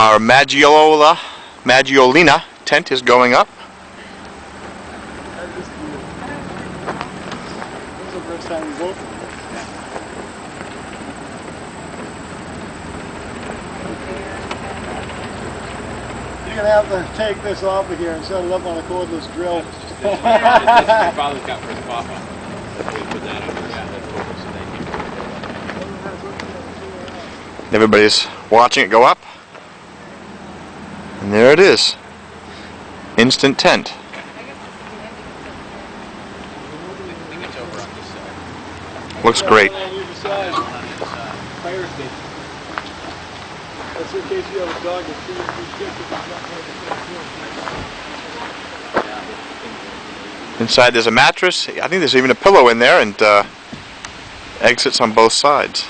Our Maggiolina tent is going up. This is the first time we both. You're going to have to take this off of here and set it up on a cordless drill. My father's got for his papa. We put that over. Yeah, that's cool. Everybody's watching it go up. And there it is. Instant tent. I think it's over on this side. Looks great. On either side. Fire station. That's in case you have a dog that's too sick. Inside there's a mattress. I think there's even a pillow in there, and exits on both sides.